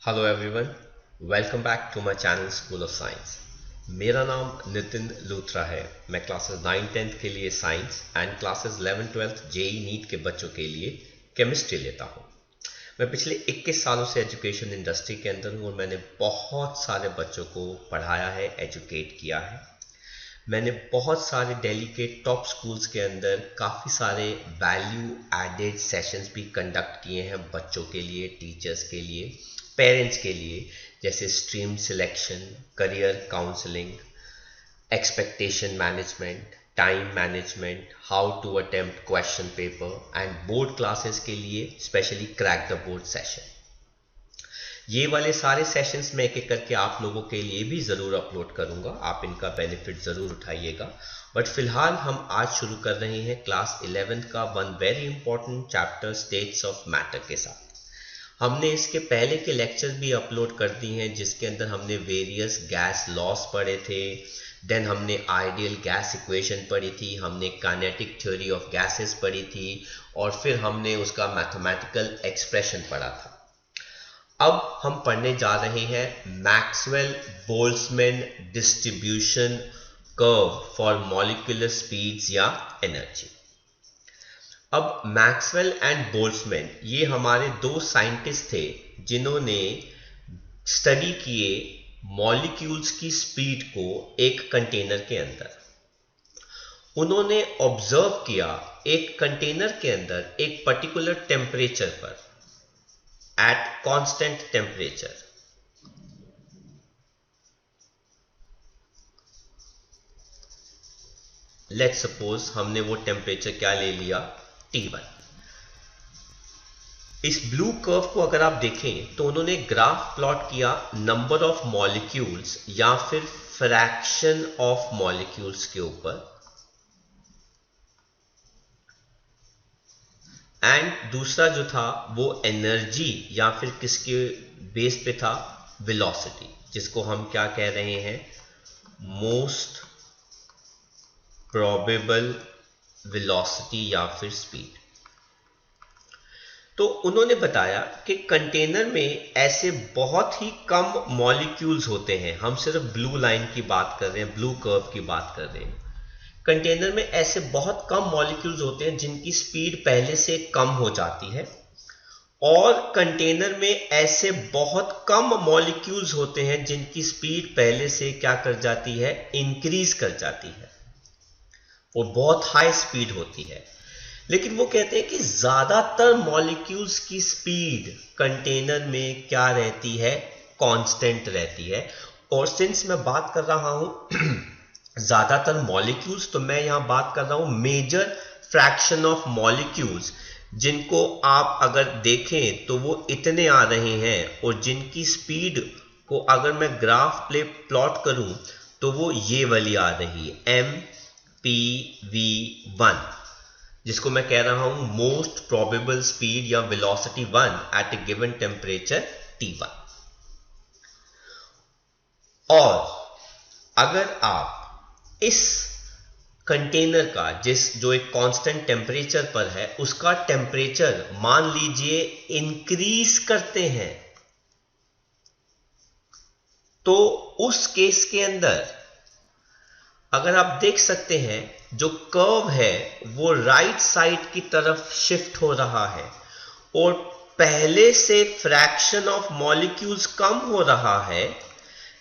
Hello everyone, welcome back to my channel School of Science. मेरा नाम नितिन लूथरा है। मैं क्लासेस 9-10 के लिए science and classes 11-12 JEE NEET के बच्चों के लिए केमिस्ट्री लेता हूँ। मैं पिछले 21 सालों से एजुकेशन इंडस्ट्री के अंदर हूँ और मैंने बहुत सारे बच्चों को पढ़ाया है, एजुकेट किया है। मैंने बहुत सारे दिल्ली के टॉप स्कूल्स के अंदर काफ़ी सारे वैल्यू एडेड सेशंस भी कंडक्ट किए हैं बच्चों के लिए, टीचर्स के लिए, पेरेंट्स के लिए, जैसे stream selection, career counselling, expectation management, time management, how to attempt question paper and board classes के लिए specially crack the board session. ये वाले सारे सेशंस में एक एक करके आप लोगों के लिए भी ज़रूर अपलोड करूंगा, आप इनका बेनिफिट ज़रूर उठाइएगा। बट फिलहाल हम आज शुरू कर रहे हैं क्लास 11 का one very important chapter states of matter के साथ। हमने इसके पहले के लेक्चर्स भी अपलोड कर दिए हैं जिसके अंदर हमने वेरियस गैस लॉस पढ़े थे, देन हमने आइडियल गैस इक्वेशन पढ़ी थी, हमने काइनेटिक थ्योरी ऑफ गैसेस पढ़ी थी और फिर हमने उसका मैथमेटिकल एक्सप्रेशन पढ़ा था। अब हम पढ़ने जा रहे हैं Maxwell Boltzmann distribution curve for molecular speeds या एनर्जी। अब मैक्सवेल एंड बोल्ट्जमैन ये हमारे दो साइंटिस्ट थे जिन्होंने स्टडी किए मॉलिक्यूल्स की स्पीड को एक कंटेनर के अंदर। उन्होंने ऑब्जर्व किया एक कंटेनर के अंदर एक पर्टिकुलर टेम्परेचर पर, at constant temperature, let's suppose हमने वो टेम्परेचर क्या ले लिया, T1। इस ब्लू कर्व को अगर आप देखें तो उन्होंने ग्राफ प्लॉट किया नंबर ऑफ मॉलिक्यूल्स या फिर फ्रैक्शन ऑफ मॉलिक्यूल्स के ऊपर, एंड दूसरा जो था वो एनर्जी या फिर किसके बेस पे था, वेलोसिटी, जिसको हम क्या कह रहे हैं, मोस्ट प्रोबेबल वेलोसिटी या फिर स्पीड। तो उन्होंने बताया कि कंटेनर में ऐसे बहुत ही कम मॉलिक्यूल्स होते हैं, हम सिर्फ ब्लू लाइन की बात कर रहे हैं, ब्लू कर्व की बात कर रहे हैं। कंटेनर में ऐसे बहुत कम मॉलिक्यूल्स होते हैं जिनकी स्पीड पहले से कम हो जाती है, और कंटेनर में ऐसे बहुत कम मॉलिक्यूल्स होते हैं जिनकी स्पीड पहले से क्या कर जाती है, इंक्रीज कर जाती है, और बहुत हाई स्पीड होती है। लेकिन वो कहते हैं कि ज्यादातर मॉलिक्यूल्स की स्पीड कंटेनर में क्या रहती है, कांस्टेंट रहती है। और सिंस मैं बात कर रहा हूं ज्यादातर मॉलिक्यूल्स, तो मैं यहां बात कर रहा हूं मेजर फ्रैक्शन ऑफ मॉलिक्यूल्स, जिनको आप अगर देखें तो वो इतने आ रहे हैं, और जिनकी स्पीड को अगर मैं ग्राफ प्लॉट करूं तो वो ये वाली आ रही है, MPV1, जिसको मैं कह रहा हूं मोस्ट प्रोबेबल स्पीड या वेलोसिटी 1 एट ए गिवन टेम्परेचर T1। और अगर आप इस कंटेनर का जो एक कांस्टेंट टेम्परेचर पर है उसका टेम्परेचर मान लीजिए इंक्रीज करते हैं, तो उस केस के अंदर अगर आप देख सकते हैं जो कर्व है वो राइट साइड की तरफ शिफ्ट हो रहा है, और पहले से फ्रैक्शन ऑफ मॉलिक्यूल्स कम हो रहा है,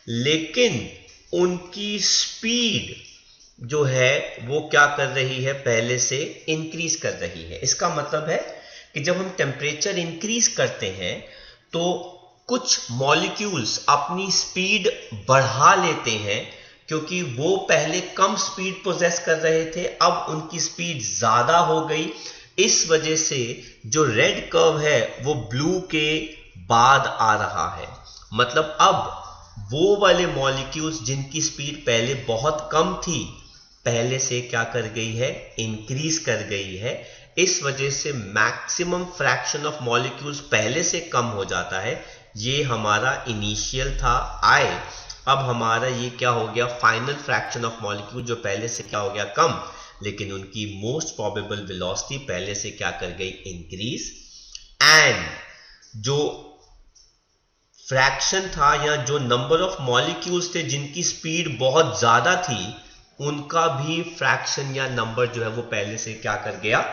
लेकिन उनकी स्पीड जो है वो क्या कर रही है, पहले से इंक्रीज कर रही है। इसका मतलब है कि जब हम टेम्परेचर इंक्रीज करते हैं तो कुछ मॉलिक्यूल्स अपनी स्पीड बढ़ा लेते हैं, क्योंकि वो पहले कम स्पीड पोजेस कर रहे थे, अब उनकी स्पीड ज्यादा हो गई। इस वजह से जो रेड कर्व है वो ब्लू के बाद आ रहा है। मतलब अब वो वाले मॉलिक्यूल्स जिनकी स्पीड पहले बहुत कम थी, पहले से क्या कर गई है, इंक्रीज कर गई है। इस वजह से मैक्सिमम फ्रैक्शन ऑफ मॉलिक्यूल्स पहले से कम हो जाता है। ये हमारा इनिशियल था I, अब हमारा ये क्या हो गया, फाइनल फ्रैक्शन ऑफ मॉलिक्यूल, जो पहले से क्या हो गया, कम, लेकिन उनकी मोस्ट प्रोबेबल वेलोसिटी पहले से क्या कर गई, इंक्रीज। एंड जो फ्रैक्शन था या जो नंबर ऑफ मॉलिक्यूल्स थे जिनकी स्पीड बहुत ज्यादा थी, उनका भी फ्रैक्शन या नंबर जो है वो पहले से क्या कर गया,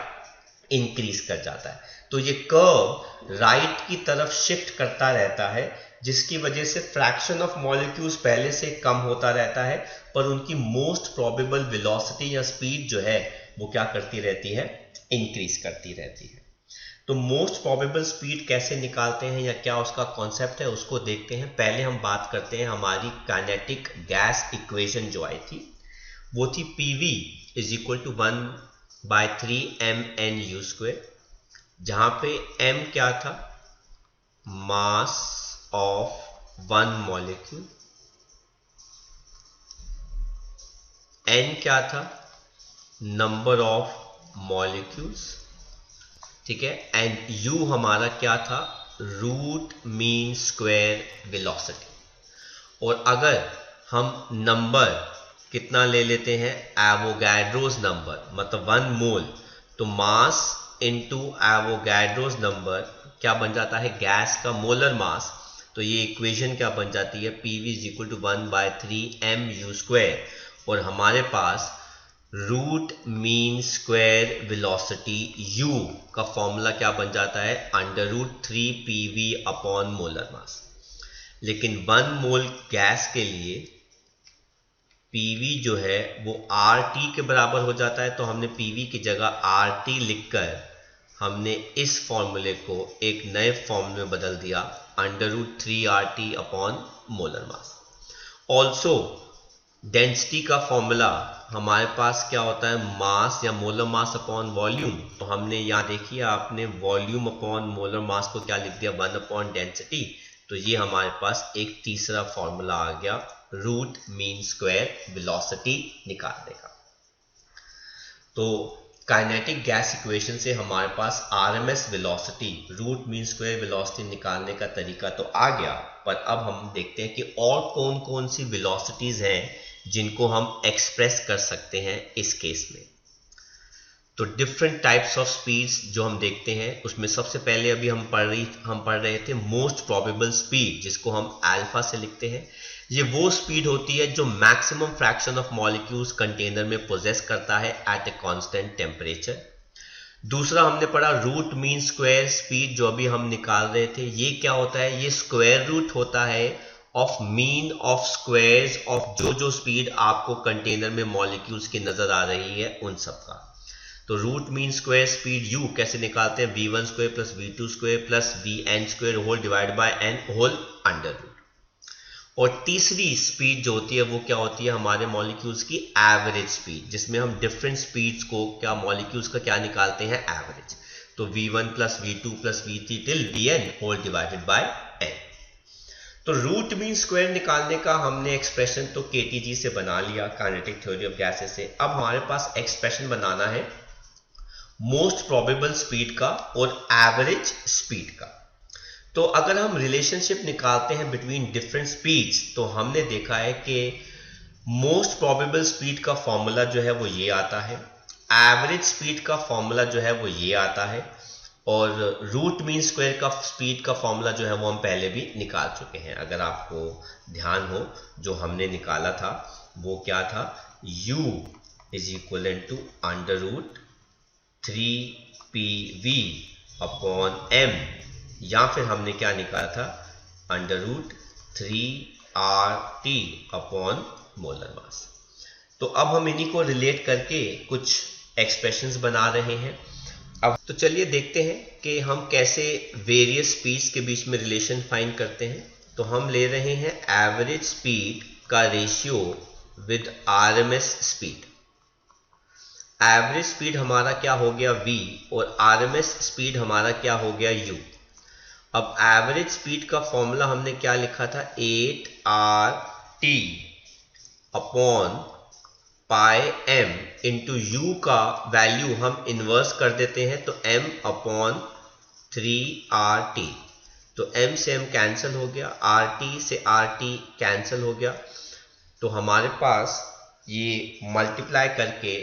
इंक्रीज कर जाता है। तो ये कर्व राइट की तरफ शिफ्ट करता रहता है, जिसकी वजह से फ्रैक्शन ऑफ मॉलिक्यूल्स पहले से कम होता रहता है, पर उनकी मोस्ट प्रोबेबल वेलोसिटी या स्पीड जो है वो क्या करती रहती है, इंक्रीज करती रहती है। तो मोस्ट प्रोबेबल स्पीड कैसे निकालते हैं या क्या उसका कॉन्सेप्ट है उसको देखते हैं। पहले हम बात करते हैं हमारी काइनेटिक गैस इक्वेशन जो आई थी, वो थी PV is equal to 1/3mnu², जहां पे m क्या था, mass of one molecule, n क्या था, नंबर ऑफ मॉलिक्यूल्स, ठीक है, एंड u हमारा क्या था, रूट मीन स्क्वायर वेलोसिटी। और अगर हम नंबर कितना ले लेते हैं, एवोगैड्रोस नंबर, मतलब 1 मोल, तो मास इनटू एवोगैड्रोस नंबर क्या बन जाता है, गैस का मोलर मास। तो ये इक्वेशन क्या बन जाती है, PV is equal to 1/3mU², और हमारे पास root mean square velocity u का फॉर्मूला क्या बन जाता है, √3PV अपॉन मोलर मास। लेकिन 1 मोल गैस के लिए PV जो है वो RT के बराबर हो जाता है, तो हमने PV की जगह RT लिखकर हमने इस फॉर्मूले को एक नए फॉर्मूले में बदल दिया, √3RT upon molar mass. Also density का फॉर्मूला हमारे पास क्या होता है, मास या मोलर मास अपॉन वॉल्यूम। तो हमने यहाँ देखिए आपने वॉल्यूम अपॉन मोलर मास को क्या लिख दिया, 1 अपॉन डेंसिटी। तो ये हमारे पास एक तीसरा फॉर्मूला आ गया रूट मीन स्क्वायर वेलोसिटी निकालने का। तो काइनेटिक गैस इक्वेशन से हमारे पास RMS velocity, root mean square velocity निकालने का तरीका तो आ गया, पर अब हम देखते हैं कि और कौन कौन सी वेलोसिटीज हैं जिनको हम एक्सप्रेस कर सकते हैं इस केस में। तो डिफरेंट टाइप्स ऑफ स्पीड्स जो हम देखते हैं, उसमें सबसे पहले अभी हम पढ़ रहे थे मोस्ट प्रोबेबल स्पीड, जिसको हम अल्फा से लिखते हैं। ये वो स्पीड होती है जो maximum fraction of molecules container में पोजेस करता है एट ए कांस्टेंट टेम्परेचर। दूसरा हमने पढ़ा रूट मीन स्क्वायर स्पीड, जो अभी हम निकाल रहे थे। ये क्या होता है, ये स्क्वायर रूट होता है of mean of squares of जो स्पीड आपको कंटेनर में मॉलिक्यूल्स की नजर आ रही है उन सब का। तो root mean square speed u कैसे निकालते हैं, v1² plus v2² plus vn² whole divide by n whole under root. और तीसरी स्पीड जो होती है वो क्या होती है, हमारे मॉलिक्यूल्स की एवरेज स्पीड, जिसमें हम डिफरेंट स्पीड्स को क्या मॉलिक्यूल्स का क्या निकालते हैं, एवरेज। तो v1 plus v2 plus v3 till vn whole divided by n। तो रूट मीन स्क्वायर निकालने का हमने एक्सप्रेशन तो KTG से बना लिया, काइनेटिक थ्योरी ऑफ गैसेस से। अब हमारे पास एक्सप्रेशन बनाना है मोस्ट प्रोबेबल स्पीड का और एवरेज स्पीड का। तो अगर हम रिलेशनशिप निकालते हैं बिटवीन डिफरेंट स्पीड्स, तो हमने देखा है कि मोस्ट प्रोबेबल स्पीड का फॉर्मूला जो है वो ये आता है, एवरेज स्पीड का फॉर्मूला जो है वो ये आता है, और रूट मीन स्क्वायर का स्पीड का फॉर्मूला जो है वो हम पहले भी निकाल चुके हैं। अगर आपको ध्यान हो, जो हमने निकाला था वो क्या था, u is equal to √3PV upon m, या फिर हमने क्या निकाला था, √3RT अपॉन मोलर मास। तो अब हम इन्हीं को रिलेट करके कुछ एक्सप्रेशंस बना रहे हैं। अब तो चलिए देखते हैं कि हम कैसे वेरियस स्पीड्स के बीच में रिलेशन फाइंड करते हैं। तो हम ले रहे हैं एवरेज स्पीड का ratio with RMS speed. Average speed हमारा क्या हो गया v, और RMS स्पीड हमारा क्या हो गया u। अब एवरेज स्पीड का फॉर्मूला हमने क्या लिखा था, 8RT upon pi m into u का वैल्यू हम इन्वर्स कर देते हैं, तो m अपॉन 3RT। तो m से m कैंसिल हो गया, RT से RT कैंसिल हो गया, तो हमारे पास ये मल्टीप्लाई करके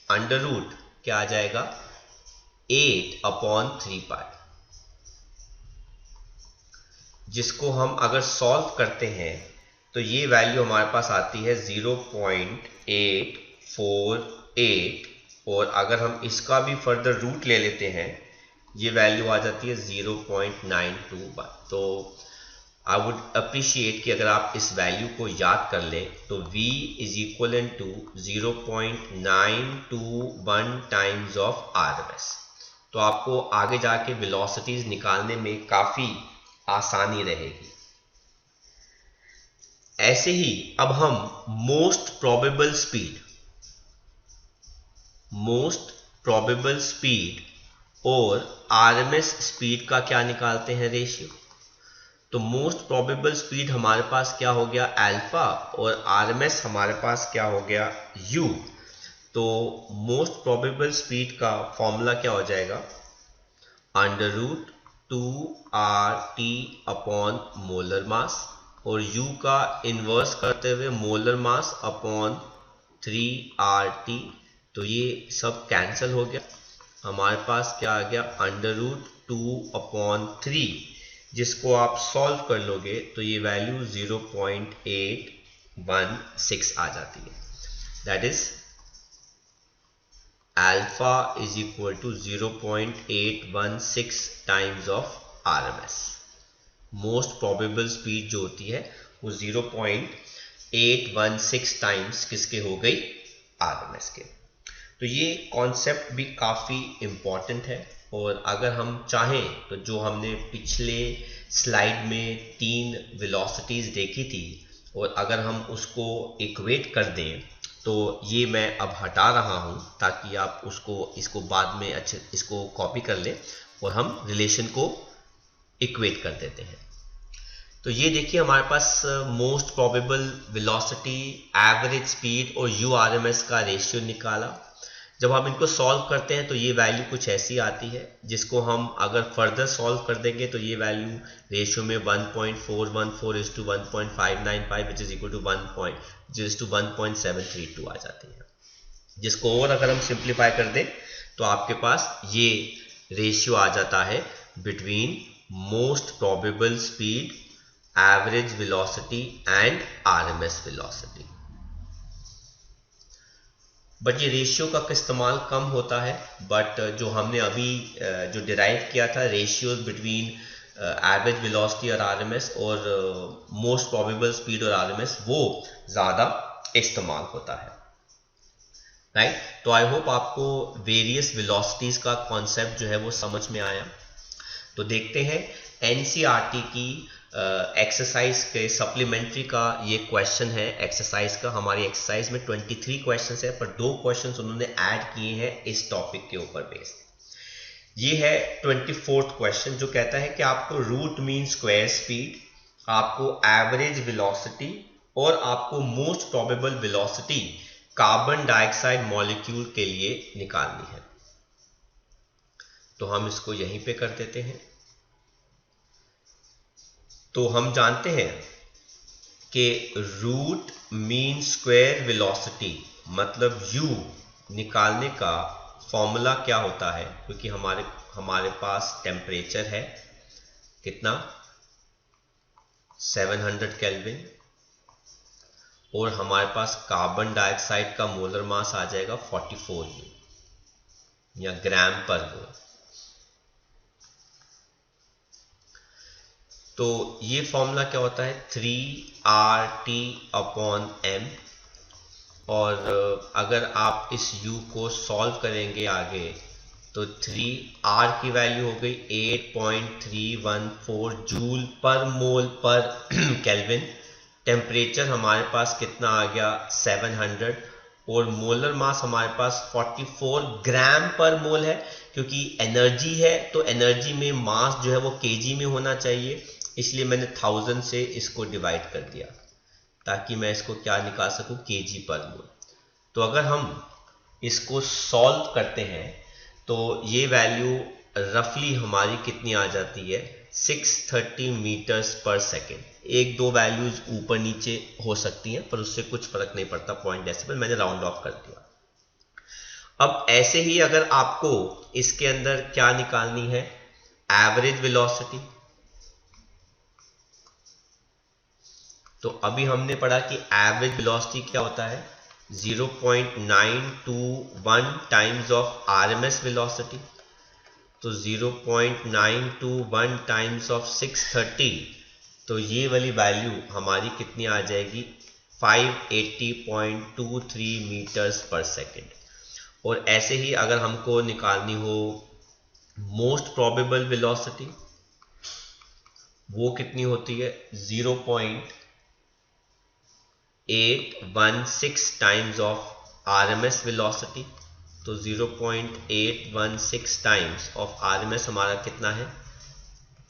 अंडर रूट क्या आ जाएगा, 8 अपॉन 3 पाई। जिसको हम अगर सॉल्व करते हैं तो ये वैल्यू हमारे पास आती है 0.848, और अगर हम इसका भी फर्दर रूट ले लेते हैं ये वैल्यू आ जाती है 0.921। तो आई वुड अप्रिशिएट कि अगर आप इस वैल्यू को याद कर लें तो v is equal to 0.921 times of RMS। तो आपको आगे जाके वेलोसिटीज निकालने में काफ़ी आसानी रहेगी। ऐसे ही अब हम मोस्ट प्रोबेबल स्पीड और RMS स्पीड का क्या निकालते हैं रेशियो। तो मोस्ट प्रोबेबल स्पीड हमारे पास क्या हो गया अल्फा, और RMS हमारे पास क्या हो गया u। तो मोस्ट प्रोबेबल स्पीड का फॉर्मूला क्या हो जाएगा, √2RT अपॉन मोलर मास, और u का इन्वर्स करते हुए मोलर मास अपॉन 3RT। तो ये सब कैंसिल हो गया, हमारे पास क्या आ गया √2/3, जिसको आप सॉल्व कर लोगे तो ये वैल्यू 0.816 आ जाती है। That is alpha is equal to 0.816 times of RMS। Most probable speed जो होती है वो 0.816 टाइम्स किसके हो गई, RMS के। तो ये कॉन्सेप्ट भी काफ़ी इम्पॉर्टेंट है, और अगर हम चाहें तो जो हमने पिछले स्लाइड में 3 वेलोसिटीज़ देखी थी, और अगर हम उसको इक्वेट कर दें तो ये मैं अब हटा रहा हूँ ताकि आप इसको बाद में अच्छे इसको कॉपी कर लें, और हम रिलेशन को इक्वेट कर देते हैं। तो ये देखिए हमारे पास most probable velocity, average speed और URMS का रेशियो निकाला। जब हम इनको सॉल्व करते हैं तो ये वैल्यू कुछ ऐसी आती है, जिसको हम अगर फर्दर सॉल्व कर देंगे तो ये वैल्यू रेशियो में 1.414:1.595 विच इज इक्वल टू 1.732 आ जाती है। जिसको और अगर हम सिंप्लीफाई कर दें तो आपके पास ये रेशियो आ जाता है between most probable speed, average velocity and RMS velocity. But ये रेशियो का इस्तेमाल कम होता है, बट जो हमने अभी जो डिराइव किया था रेशियोज बिटवीन एवरेज वेलोसिटी और RMS और मोस्ट प्रोबेबल स्पीड और RMS, वो ज़्यादा इस्तेमाल होता है, राइट। तो आई होप आपको वेरियस वेलोसिटीज़ का कॉन्सेप्ट जो है वो समझ में आया। तो देखते हैं NCERT की एक्सरसाइज के सप्लीमेंट्री का ये क्वेश्चन है। एक्सरसाइज का हमारी एक्सरसाइज में 23 क्वेश्चन है, पर 2 क्वेश्चन उन्होंने ऐड किए हैं इस टॉपिक के ऊपर बेस्ड। ये है 24th क्वेश्चन, जो कहता है कि आपको रूट मीन स्क्वायर स्पीड, आपको एवरेज वेलोसिटी और आपको most probable velocity carbon dioxide molecule के लिए निकालनी है। तो हम इसको यहीं पे कर देते हैं। तो हम जानते हैं कि रूट मीन स्क्वायर वेलोसिटी मतलब u निकालने का फॉर्मूला क्या होता है, क्योंकि हमारे पास टेम्परेचर है कितना 700 केल्विन, और हमारे पास कार्बन डाइऑक्साइड का मोलर मास आ जाएगा 44 U या ग्राम पर मोल। तो ये फॉर्मूला क्या होता है 3RT/m, और अगर आप इस u को सॉल्व करेंगे आगे तो 3R की वैल्यू हो गई 8.314 जूल पर मोल पर केल्विन। टेम्परेचर हमारे पास कितना आ गया 700, और मोलर मास हमारे पास 44 ग्राम पर मोल है, क्योंकि एनर्जी है तो एनर्जी में मास जो है वो kg में होना चाहिए, इसलिए मैंने 1000 से इसको डिवाइड कर दिया ताकि मैं इसको क्या निकाल सकूं kg पर मोल। तो अगर हम इसको सॉल्व करते हैं तो ये वैल्यू रफली हमारी कितनी आ जाती है 630 मीटर्स पर सेकेंड। 1-2 वैल्यूज ऊपर नीचे हो सकती हैं पर उससे कुछ फर्क नहीं पड़ता, पॉइंट डेसिमल मैंने राउंड ऑफ कर दिया। अब ऐसे ही अगर आपको इसके अंदर क्या निकालनी है एवरेज वेलोसिटी, तो अभी हमने पढ़ा कि एवरेज वेलोसिटी क्या होता है, 0.921 टाइम्स ऑफ आरएमएस वेलोसिटी। तो 0.921 टाइम्स ऑफ 630, तो ये वाली वैल्यू हमारी कितनी आ जाएगी, 580.23 मीटर्स पर सेकेंड। और ऐसे ही अगर हमको निकालनी हो मोस्ट प्रोबेबल वेलोसिटी, वो कितनी होती है, 0.816 टाइम्स ऑफ आरएमएस वेलोसिटी। तो 0.816 टाइम्स ऑफ आरएमएस हमारा कितना है,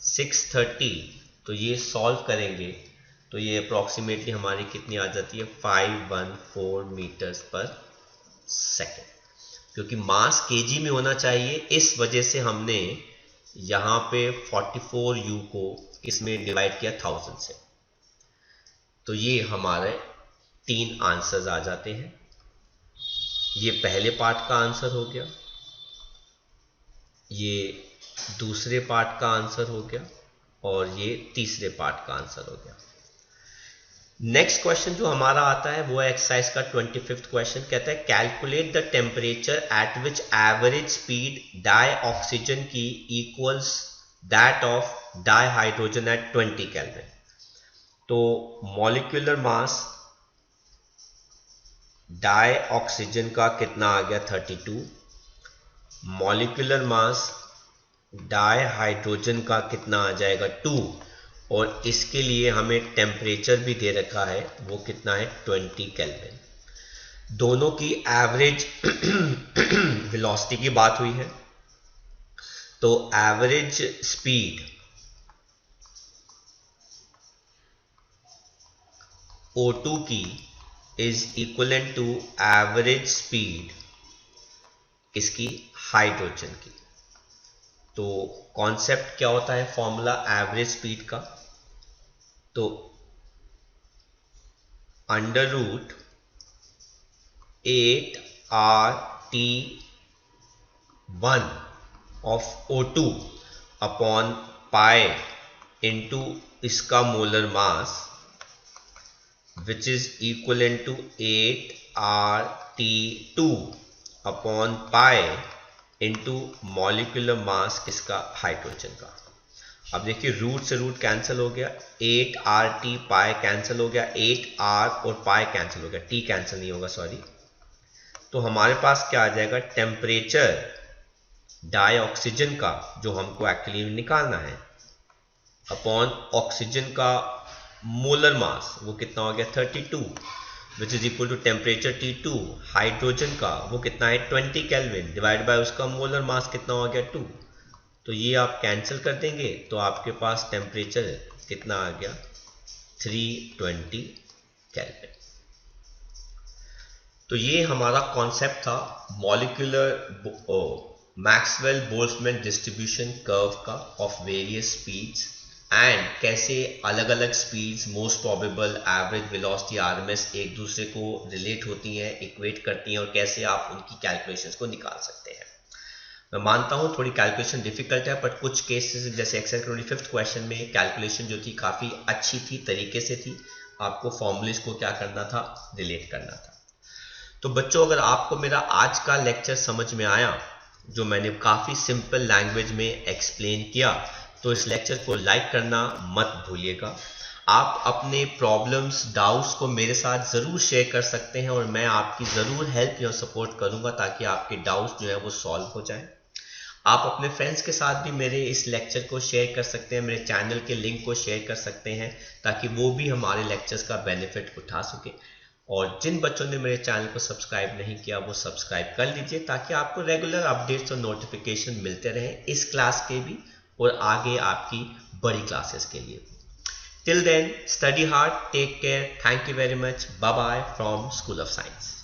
630। तो ये सॉल्व करेंगे तो ये अप्रॉक्सीमेटली हमारी कितनी आ जाती है, 514 मीटर्स पर सेकेंड। क्योंकि मास केजी में होना चाहिए, इस वजह से हमने यहाँ पे 44u को इसमें डिवाइड किया 1000 से। तो ये हमारे 3 आंसर्स आ जाते हैं। ये पहले पार्ट का आंसर हो गया, ये दूसरे पार्ट का आंसर हो गया, और ये तीसरे पार्ट का आंसर हो गया। नेक्स्ट क्वेश्चन जो हमारा आता है वो है एक्सरसाइज का 25th क्वेश्चन। कहता है calculate the temperature at which average speed dioxygen की equals that of dihydrogen at 20 kelvin. तो मॉलिक्यूलर मास डाई ऑक्सीजन का कितना आ गया, 32। मॉलिक्यूलर मास डाई हाइड्रोजन का कितना आ जाएगा, 2। और इसके लिए हमें टेम्परेचर भी दे रखा है, वो कितना है, 20 केल्विन। दोनों की एवरेज वेलोसिटी की बात हुई है। तो एवरेज स्पीड O2 की is equivalent to average speed इसकी हाइड्रोजन की। तो कॉन्सेप्ट क्या होता है फॉर्मूला एवरेज स्पीड का, तो under root 8RT1 of O2 upon pi into इसका molar mass which is equivalent to 8RT2 upon pi into molecular mass किसका, हाइड्रोजन का। अब देखिए रूट से रूट कैंसिल हो गया, 8RT पाई कैंसिल हो गया, 8R और पाई कैंसिल हो गया, T कैंसिल नहीं होगा सॉरी। तो हमारे पास क्या आ जाएगा, टेम्परेचर डाई ऑक्सीजन का जो हमको एक्चुअली निकालना है अपॉन ऑक्सीजन का मोलर मास, वो कितना हो गया 32 which is equal to temperature T2। Hydrogen का वो कितना है 20 केल्विन डिवाइड बाय उसका मोलर मास कितना हो गया 2। तो ये आप कैंसिल कर देंगे तो आपके पास टेम्परेचर कितना आ गया 320 केल्विन। तो ये हमारा कॉन्सेप्ट था molecular Maxwell Boltzmann distribution curve का ऑफ वेरियस स्पीड्स एंड कैसे अलग अलग speeds most probable average velocity RMS एक दूसरे को रिलेट होती हैं, इक्वेट करती हैं, और कैसे आप उनकी कैलकुलेशंस को निकाल सकते हैं। मैं मानता हूं थोड़ी कैलकुलेशन डिफिकल्ट है, बट कुछ केसेस जैसे एक्सरसाइज 25th क्वेश्चन में कैलकुलेशन जो थी काफ़ी अच्छी थी, तरीके से थी, आपको फॉर्मूलेज को क्या करना था, रिलेट करना था। तो बच्चों अगर आपको मेरा आज का लेक्चर समझ में आया, जो मैंने काफ़ी सिंपल लैंग्वेज में एक्सप्लेन किया, तो इस लेक्चर को लाइक करना मत भूलिएगा। आप अपने प्रॉब्लम्स डाउट्स को मेरे साथ ज़रूर शेयर कर सकते हैं और मैं आपकी ज़रूर हेल्प या सपोर्ट करूंगा ताकि आपके डाउट्स जो है वो सॉल्व हो जाए। आप अपने फ्रेंड्स के साथ भी मेरे इस लेक्चर को शेयर कर सकते हैं, मेरे चैनल के लिंक को शेयर कर सकते हैं ताकि वो भी हमारे लेक्चर्स का बेनिफिट उठा सके। और जिन बच्चों ने मेरे चैनल को सब्सक्राइब नहीं किया वो सब्सक्राइब कर लीजिए ताकि आपको रेगुलर अपडेट्स और नोटिफिकेशन मिलते रहें इस क्लास के भी और आगे आपकी बड़ी क्लासेस के लिए। Till then study hard, take care, thank you very much, bye bye from School of science.